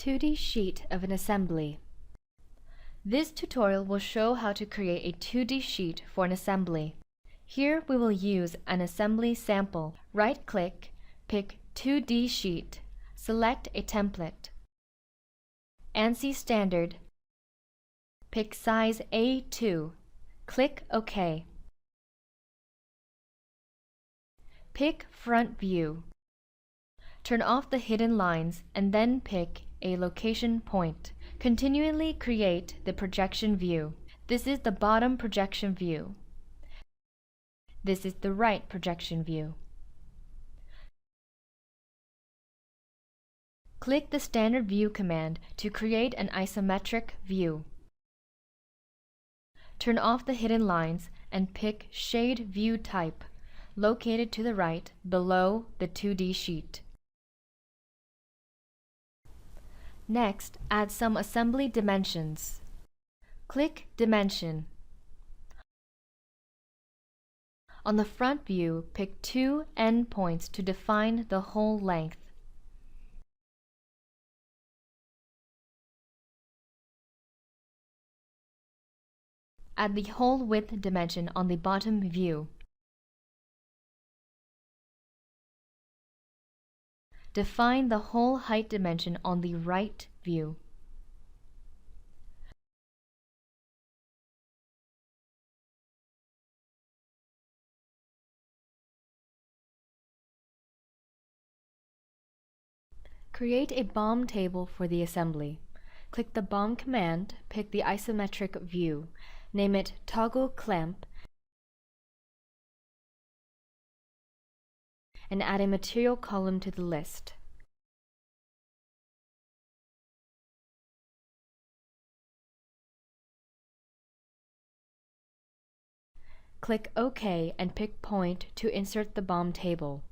2D sheet of an assembly. This tutorial will show how to create a 2D sheet for an assembly. Here we will use an assembly sample. Right-click, pick 2D sheet, select a template. ANSI standard. Pick size A2. Click OK. Pick front view. Turn off the hidden lines and then pick a location point. Continually create the projection view. This is the bottom projection view. This is the right projection view. Click the standard view command to create an isometric view. Turn off the hidden lines and pick shade view type, located to the right below the 2D sheet. Next, add some assembly dimensions. Click Dimension. On the front view, pick two endpoints to define the whole length. Add the whole width dimension on the bottom view. Define the whole height dimension on the right view. Create a BOM table for the assembly. Click the BOM command, pick the isometric view, name it Toggle Clamp, and add a material column to the list. Click OK and pick Point to insert the BOM table.